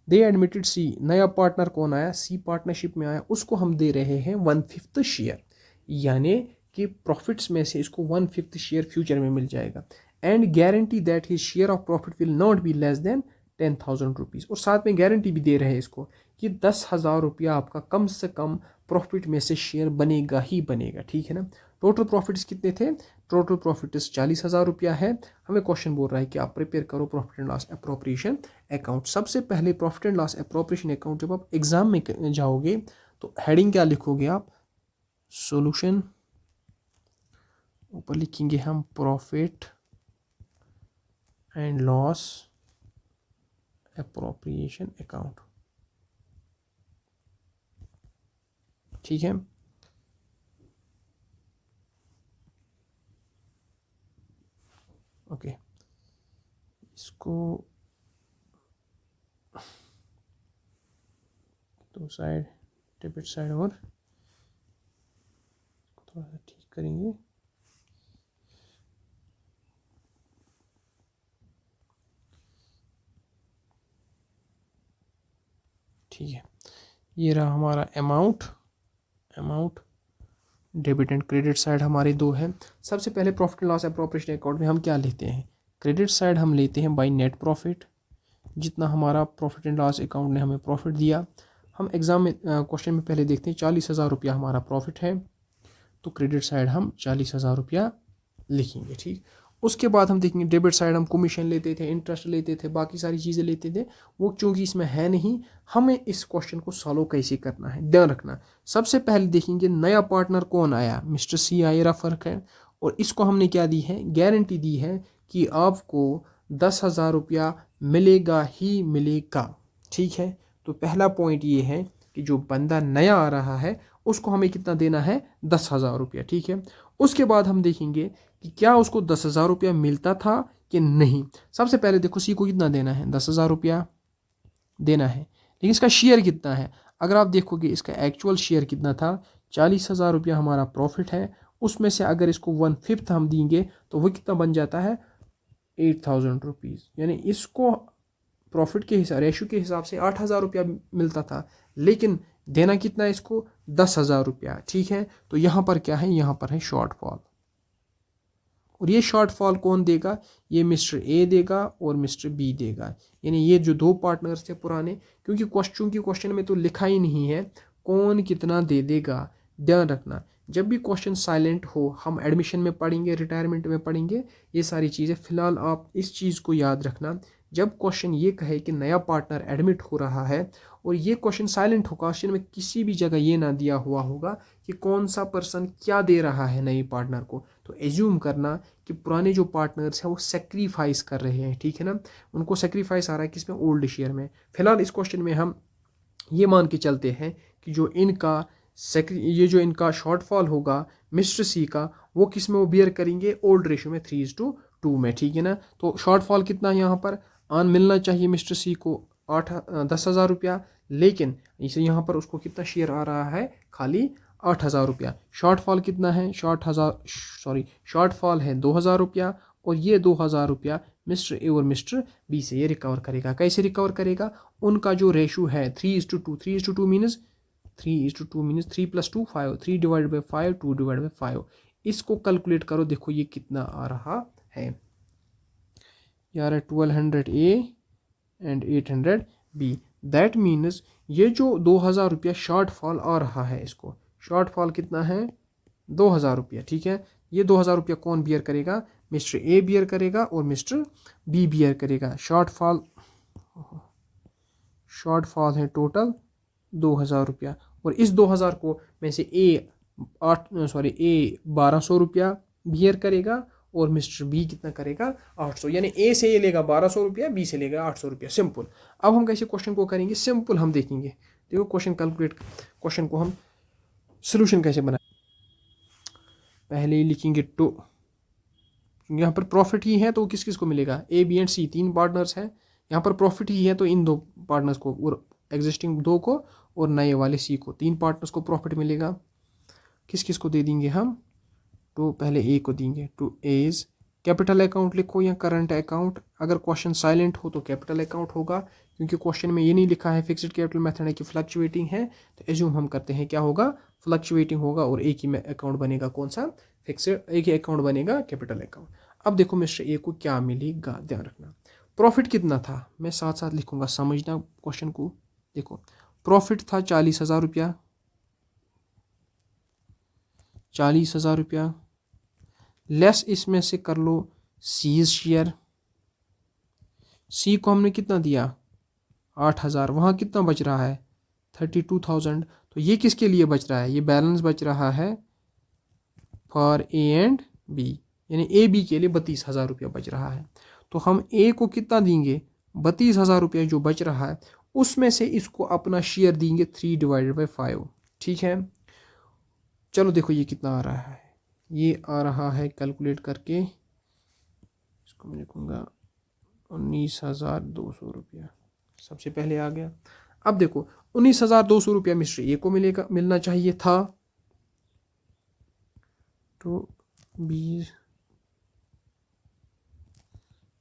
दे एडमिटेड सी, नया पार्टनर कौन आया, सी पार्टनरशिप में आया, उसको हम दे रहे हैं 1/5 शेयर, यानी कि प्रॉफिट्स में से इसको 1/5 शेयर फ्यूचर में मिल जाएगा। And guarantee that his share of profit will not be less than 10,000 rupees, और साथ में गारंटी भी दे रहे हैं इसको कि 10,000 रुपया आपका कम से कम प्रॉफिट में से शेयर बनेगा ही बनेगा, ठीक है ना। टोटल प्रॉफिट्स कितने थे, टोटल प्रॉफिट्स 40,000 रुपया है। हमें क्वेश्चन बोल रहा है कि आप प्रिपेयर करो profit and loss appropriation account. सबसे पहले profit and loss appropriation account जब आप एग्जाम में जाओगे तो हेडिंग क्या लिखोगे आप, सॉल्यूशन, ऊपर लिखेंगे हम profit and loss appropriation account, ठीक है। ओके, इसको दो साइड, डेबिट साइड और थोड़ा सा ठीक करेंगे, ठीक है। ये रहा हमारा amount debit and credit side हमारे दो हैं। सबसे पहले profit and loss appropriation account में हम क्या लेते हैं, क्रेडिट साइड हम लेते हैं बाय नेट प्रॉफिट, जितना हमारा प्रॉफिट एंड लॉस अकाउंट ने हमें प्रॉफिट दिया। हम एग्जाम में क्वेश्चन में पहले देखते हैं 40,000 रुपया हमारा प्रॉफिट है, तो क्रेडिट साइड हम 40,000 रुपया लिखेंगे, ठीक। उसके बाद हम देखेंगे डेबिट साइड हम कमीशन लेते थे, इंटरेस्ट लेते थे, बाकी सारी चीज़ें लेते थे, वो चूंकि इसमें है नहीं। हमें इस क्वेश्चन को सॉल्व कैसे करना है, ध्यान रखना। सबसे पहले देखेंगे नया पार्टनर कौन आया, मिस्टर सी आया, फ़र्क है। और इसको हमने क्या दी है, गारंटी दी है कि आपको 10,000 रुपया मिलेगा ही मिलेगा, ठीक है। तो पहला पॉइंट ये है कि जो बंदा नया आ रहा है उसको हमें कितना देना है, 10,000 रुपया, ठीक है। उसके बाद हम देखेंगे कि क्या उसको 10,000 रुपया मिलता था कि नहीं। सबसे पहले देखो सी को कितना देना है, 10,000 रुपया देना है, लेकिन इसका शेयर कितना है। अगर आप देखोगे इसका एक्चुअल शेयर कितना था, 40,000 रुपया हमारा प्रॉफिट है, उसमें से अगर इसको 1/5 हम देंगे तो वो कितना बन जाता है, 8,000 रुपीज़। यानी इसको प्रॉफिट के हिसाब, रेशो के हिसाब से 8,000 रुपया मिलता था, लेकिन देना कितना है इसको, 10,000 रुपया, ठीक है। तो यहाँ पर क्या है, यहाँ पर है शॉर्टफॉल, और ये शॉर्टफॉल कौन देगा, ये मिस्टर ए देगा और मिस्टर बी देगा, यानी ये जो दो पार्टनर्स थे पुराने। क्योंकि क्वेश्चन में तो लिखा ही नहीं है कौन कितना दे देगा। ध्यान रखना, जब भी क्वेश्चन साइलेंट हो, हम एडमिशन में पढ़ेंगे, रिटायरमेंट में पढ़ेंगे, ये सारी चीज़ें। फिलहाल आप इस चीज़ को याद रखना, जब क्वेश्चन ये कहे कि नया पार्टनर एडमिट हो रहा है और ये क्वेश्चन साइलेंट हो, क्वेश्चन में किसी भी जगह ये ना दिया हुआ होगा कि कौन सा पर्सन क्या दे रहा है नए पार्टनर को, तो एज्यूम करना कि पुराने जो पार्टनर्स हैं वो सेक्रीफाइस कर रहे हैं, ठीक है ना। उनको सेक्रीफाइस आ रहा है किसमें, ओल्ड शेयर में। फिलहाल इस क्वेश्चन में हम ये मान के चलते हैं कि ये जो इनका शॉर्टफॉल होगा मिस्टर सी का, वो किस में वो बियर करेंगे, ओल्ड रेशियो में 3:2 में, ठीक है ना। तो शॉर्टफॉल कितना है, यहाँ पर आन मिलना चाहिए मिस्टर सी को 10,000 रुपया, लेकिन इसे यहाँ पर उसको कितना शेयर आ रहा है, खाली 8,000 रुपया। शॉर्टफॉल कितना है, शॉर्टफॉल है 2,000 रुपया, और ये 2,000 रुपया मिस्टर ए और मिस्टर बी से ये रिकवर करेगा। कैसे रिकवर करेगा, उनका जो रेशो है 3:2, 3:2 means 3 + 2 5, 3 divide by 5, 2 divide by 5। इसको कैलकुलेट करो, देखो ये कितना आ रहा है यार, 1200 A and 800 B. That means ये जो 2,000 रुपया शॉर्टफॉल आ रहा है, इसको शॉर्टफॉल कितना है, 2,000 रुपया, ठीक है। ये 2,000 रुपया कौन बियर करेगा, मिस्टर ए बियर करेगा और मिस्टर बी बियर करेगा। शॉर्टफॉल है टोटल 2,000 रुपया, और इस 2,000 को में से ए 1,200 रुपया बियर करेगा और मिस्टर बी कितना करेगा 800, यानी ए से ये लेगा 1200 रुपया, बी से लेगा 800 रुपया। सिंपल। अब हम कैसे क्वेश्चन को करेंगे, सिंपल हम देखेंगे। देखो क्वेश्चन को हम सोल्यूशन कैसे बनाए। पहले लिखेंगे टू, यहाँ पर प्रॉफिट ही है तो किस किस को मिलेगा, A B and C 3 partners हैं, यहाँ पर प्रॉफिट ही है तो इन 2 पार्टनर्स को और एग्जिस्टिंग 2 को और नए वाले सी को, 3 पार्टनर्स को प्रॉफिट मिलेगा। किस किस को दे देंगे हम, तो पहले ए को देंगे। टू एज कैपिटल अकाउंट लिखो या करंट अकाउंट, अगर क्वेश्चन साइलेंट हो तो कैपिटल अकाउंट होगा, क्योंकि क्वेश्चन में ये नहीं लिखा है फिक्स्ड कैपिटल मेथड है कि फ्लक्चुएटिंग है, तो एज्यूम हम करते हैं क्या होगा, फ्लक्चुएटिंग होगा और एक ही अकाउंट बनेगा, कौन सा, फिक्स्ड, एक ही अकाउंट बनेगा कैपिटल अकाउंट। अब देखो मिस्टर ए को क्या मिलेगा, ध्यान रखना। प्रॉफिट कितना था, मैं साथ साथ लिखूंगा, समझना क्वेश्चन को। देखो प्रॉफिट था 40,000 रुपया, 40,000 रुपया, लेस इसमें से कर लो सीज शेयर। सी को हमने कितना दिया 8,000, वहाँ कितना बच रहा है 32,000, तो ये किसके लिए बच रहा है, ये बैलेंस बच रहा है फॉर ए एंड बी, यानी ए बी के लिए 32,000 रुपया बच रहा है। तो हम ए को कितना देंगे 32,000 रुपया जो बच रहा है, उसमें से इसको अपना शेयर देंगे 3/5। ठीक है, चलो देखो ये कितना आ रहा है, ये आ रहा है कैलकुलेट करके, इसको मैं लिखूँगा 19,200 रुपया, सबसे पहले आ गया। अब देखो 19,200 रुपया मिस्टर ए को मिलना चाहिए था, तो 20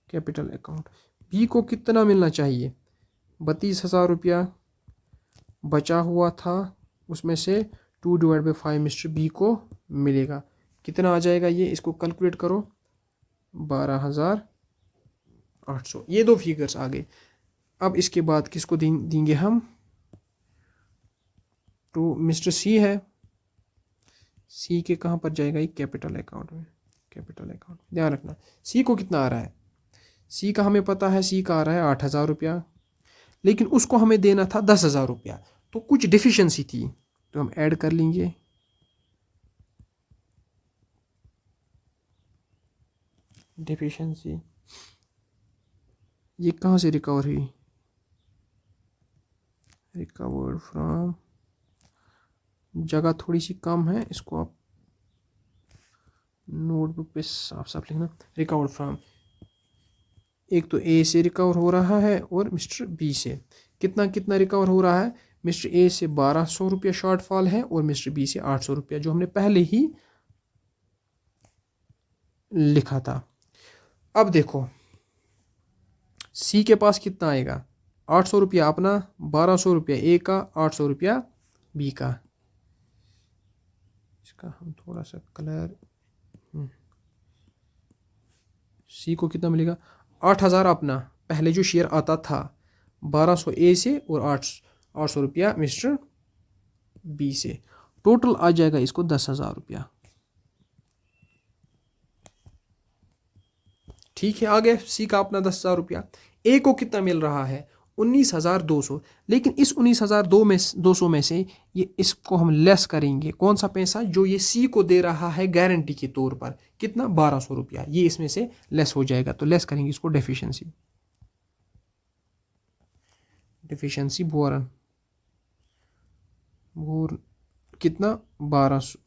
कैपिटल अकाउंट। बी को कितना मिलना चाहिए 32,000 रुपया बचा हुआ था, उसमें से 2/5 मिस्टर बी को मिलेगा। कितना आ जाएगा ये, इसको कैलकुलेट करो 12,800, ये 2 फिगर्स आ गए। अब इसके बाद किसको देंगे हम, तो मिस्टर सी है, सी के कहाँ पर जाएगा ये, कैपिटल अकाउंट में, कैपिटल अकाउंट। ध्यान रखना सी को कितना आ रहा है, सी का हमें पता है, सी का आ रहा है 8,000 रुपया, लेकिन उसको हमें देना था 10,000 रुपया, तो कुछ डिफिशियंसी थी, तो हम ऐड कर लेंगे। डिफिशियंसी ये कहाँ से रिकवर हुई, रिकवर्ड फ्रॉम, जगह थोड़ी सी कम है, इसको आप नोटबुक पे साफ साफ लिखना। रिकवर्ड फ्रॉम, एक तो ए से रिकवर हो रहा है और मिस्टर बी से, कितना कितना रिकवर हो रहा है, मिस्टर ए से 1,200 रुपया शॉर्टफॉल है और मिस्टर बी से 800 रुपया, जो हमने पहले ही लिखा था। अब देखो सी के पास कितना आएगा 800 रुपया अपना, 1,200 रुपया ए का, 800 रुपया बी का। इसका हम थोड़ा सा कलर, सी को कितना मिलेगा 8,000 अपना, पहले जो शेयर आता था 1,200 ए से और 800 रुपया मिस्टर बी से, टोटल आ जाएगा इसको 10,000 रुपया। ठीक है, आ गया सी का अपना 10,000 रुपया। ए को कितना मिल रहा है 19,200, लेकिन इस 19,200 में से ये इसको हम लेस करेंगे, कौन सा पैसा, जो ये सी को दे रहा है गारंटी के तौर पर, कितना 1,200 रुपया, ये इसमें से लेस हो जाएगा, तो लेस करेंगे इसको डेफिशिएंसी, डेफिशिएंसी बोरन कितना 1,200,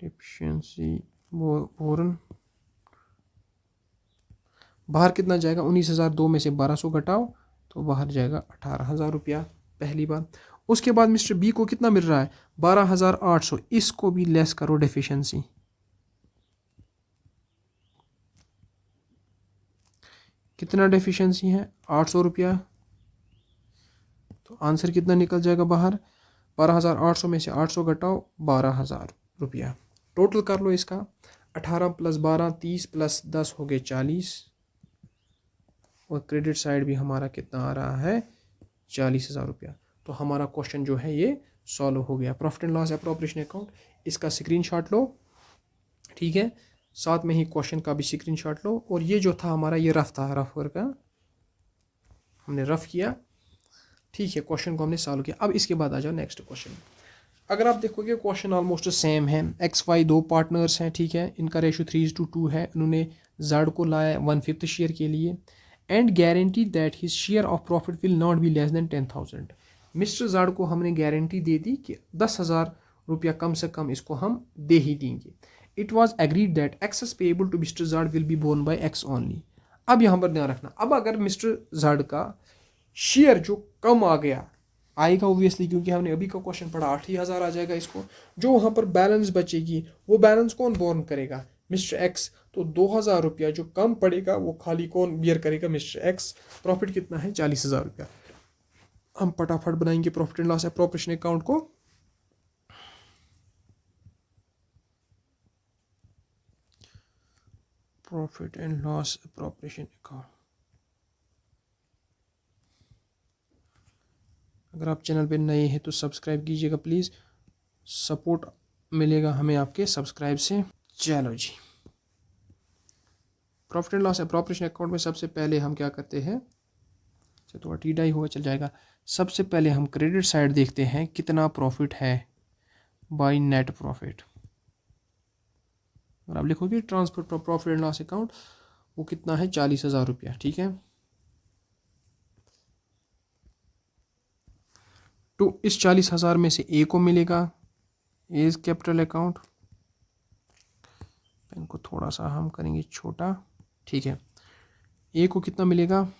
डेफिशिएंसी बोरन, बाहर कितना जाएगा 19,002 में से 1,200 घटाओ तो बाहर जाएगा 18,000 रुपया, पहली बार। उसके बाद मिस्टर बी को कितना मिल रहा है 12,800, इसको भी लेस करो डेफिशिएंसी, कितना डेफिशिएंसी है 800 रुपया, तो आंसर कितना निकल जाएगा बाहर, 12,800 में से 800 घटाओ 12,000 रुपया। टोटल कर लो इसका, 18 + 12 30 + 10 हो गए 40, और क्रेडिट साइड भी हमारा कितना आ रहा है 40,000 रुपया। तो हमारा क्वेश्चन जो है ये सॉल्व हो गया। Profit and loss appropriation account, इसका स्क्रीनशॉट लो, ठीक है, साथ में ही क्वेश्चन का भी स्क्रीनशॉट लो, और ये जो था हमारा ये रफ था, रफ वर्क का हमने रफ किया, ठीक है, क्वेश्चन को हमने सॉल्व किया। अब इसके बाद आ जाओ नेक्स्ट क्वेश्चन। अगर आप देखोगे क्वेश्चन ऑलमोस्ट सेम है, एक्स वाई दो पार्टनर्स हैं, ठीक है, इनका रेशो 3:2 है, उन्होंने जड को लाया 1/5 शेयर के लिए and guarantee that his share of profit will not be less than 10,000। Mister जड को हमने गारंटी दे दी कि 10,000 रुपया कम से कम इसको हम दे ही देंगे। It was agreed that excess payable to mister Judd will be borne by X only. अब यहाँ पर ध्यान रखना, अब अगर मिस्टर जड का शेयर जो कम आ गया, आएगा ओबियसली क्योंकि हमने अभी का क्वेश्चन पढ़ा 8,000 आ जाएगा इसको, जो वहाँ पर बैलेंस बचेगी वो बैलेंस कौन बोर्न करेगा, मिस्टर एक्स। तो 2,000 रुपया जो कम पड़ेगा वो खाली कौन बियर करेगा, मिस्टर एक्स। प्रॉफिट कितना है, 40,000 रुपया। हम फटाफट बनाएंगे profit and loss appropriation account को। Profit and loss appropriation account. अगर आप चैनल पे नए हैं तो सब्सक्राइब कीजिएगा प्लीज़, सपोर्ट मिलेगा हमें आपके सब्सक्राइब से। चलो जी, profit and loss appropriation account में सबसे पहले हम क्या करते हैं, थोड़ा टी डाई हुआ चल जाएगा। सबसे पहले हम क्रेडिट साइड देखते हैं कितना प्रॉफिट है बाय नेट प्रॉफिट। और आप लिखोगे transfer profit and loss account, वो कितना है, 40,000 रुपया, ठीक है। तो इस 40,000 में से ए को मिलेगा एज कैपिटल अकाउंट, पेन को थोड़ा सा हम करेंगे छोटा, ठीक है। ए को कितना मिलेगा,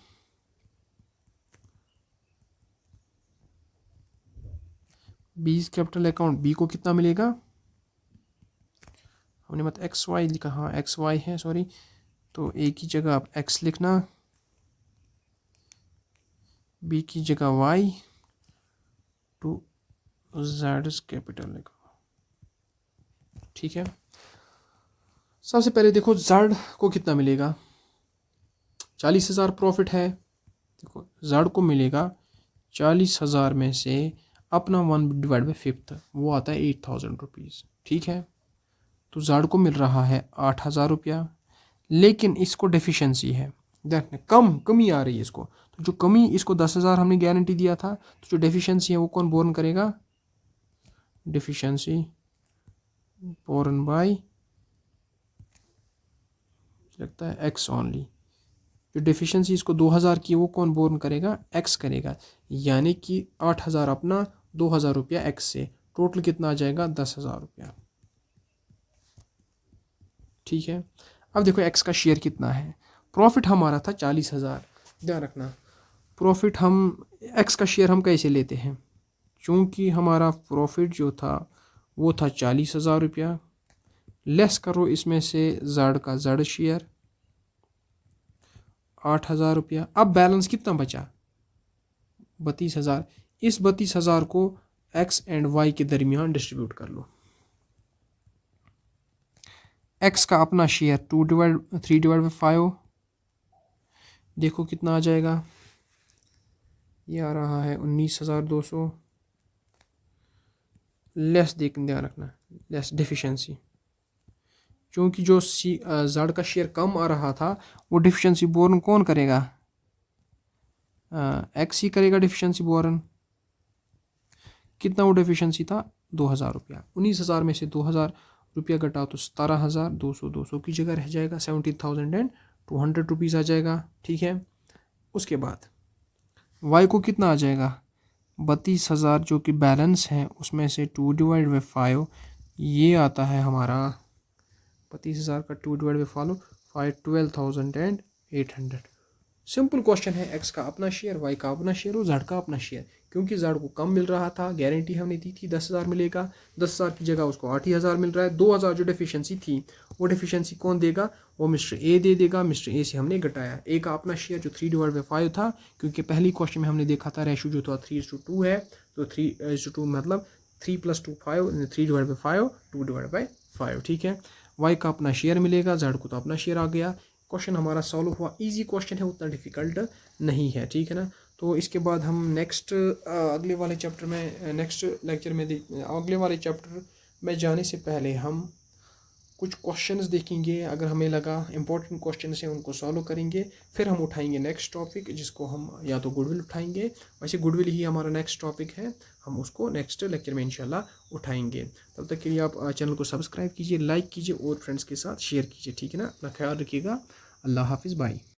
बी कैपिटल अकाउंट, बी को कितना मिलेगा, हमने मत एक्स वाई लिखा, हाँ एक्स वाई है सॉरी, तो ए की जगह आप एक्स लिखना, बी की जगह Y, to Z capital account, ठीक है। सबसे पहले देखो जेड को कितना मिलेगा, 40,000 प्रॉफिट है, देखो जेड को मिलेगा 40,000 में से अपना 1/5 वो आता है 8,000 रुपीज़, ठीक है। तो जेड को मिल रहा है 8,000 रुपया, लेकिन इसको डेफिशिएंसी है, देखने कमी आ रही है इसको, तो जो कमी, इसको 10,000 हमने गारंटी दिया था, तो जो डेफिशिएंसी है वो कौन बोर्न करेगा, डेफिशिएंसी बोर्न बाय लगता है एक्स ओनली। जो डेफिशिएंसी इसको 2,000 की वो कौन बोर्न करेगा, एक्स करेगा, यानी कि 8,000 अपना, 2,000 रुपया एक्स से, टोटल कितना आ जाएगा, 10,000 रुपया, ठीक है। अब देखो एक्स का शेयर कितना है, प्रॉफिट हमारा था 40,000, ध्यान रखना प्रॉफिट हम एक्स का शेयर हम कैसे लेते हैं, क्योंकि हमारा प्रॉफिट जो था वो था 40,000 रुपया, लेस करो इसमें से जेड का जेड शेयर 8,000 रुपया, अब बैलेंस कितना बचा, 32,000। इस 32,000 को एक्स एंड वाई के दरमियान डिस्ट्रीब्यूट कर लो। एक्स का अपना शेयर 3/5, देखो कितना आ जाएगा, ये आ रहा है 19,200, लेस देख ध्यान रखना, लेस डेफिशिएंसी, क्योंकि जो जेड का शेयर कम आ रहा था वो डेफिशिएंसी बोर्न कौन करेगा, एक्स ही करेगा डेफिशिएंसी बोर्न। कितना वो डेफिशिएंसी था, 2,000 रुपया, 19,000 में से 2,000 रुपया घटाओ तो 17,200, 200 की जगह रह जाएगा 17,200 रुपीज़ आ जाएगा, ठीक है। उसके बाद वाई को कितना आ जाएगा, 32,000 जो कि बैलेंस है उसमें से 2/5, ये आता है हमारा 32,000 का 2/5, 12,800। सिंपल क्वेश्चन है, एक्स का अपना शेयर, वाई का अपना शेयर और जेड का अपना शेयर। क्योंकि जेड को कम मिल रहा था, गारंटी हमने दी थी 10,000 मिलेगा, 10,000 की जगह उसको 8,000 मिल रहा है, 2,000 जो डेफिशिएंसी थी वो डेफिशिएंसी कौन देगा, वो मिस्टर ए दे देगा, मिस्टर ए से हमने घटाया। ए का अपना शेयर जो 3/5 था, क्योंकि पहली क्वेश्चन में हमने देखा था रेशो जो था 3:2 है, तो 3:2 मतलब 3 + 2 5, 3/5 2/5, ठीक है। वाई का अपना शेयर मिलेगा, जेड को तो अपना शेयर आ गया। क्वेश्चन हमारा सॉल्व हुआ, इजी क्वेश्चन है, उतना डिफिकल्ट नहीं है, ठीक है ना। तो इसके बाद हम नेक्स्ट अगले वाले चैप्टर में, नेक्स्ट लेक्चर में अगले वाले चैप्टर में जाने से पहले हम कुछ क्वेश्चंस देखेंगे, अगर हमें लगा इंपॉर्टेंट क्वेश्चंस हैं उनको सॉल्व करेंगे, फिर हम उठाएंगे नेक्स्ट टॉपिक जिसको हम या तो गुडविल उठाएंगे, वैसे गुडविल ही हमारा नेक्स्ट टॉपिक है, हम उसको नेक्स्ट लेक्चर में इंशाल्लाह उठाएंगे। तब तक के लिए आप चैनल को सब्सक्राइब कीजिए, लाइक कीजिए और फ्रेंड्स के साथ शेयर कीजिए, ठीक है ना। अपना ख्याल रखिएगा। अल्लाह हाफिज़, बाय।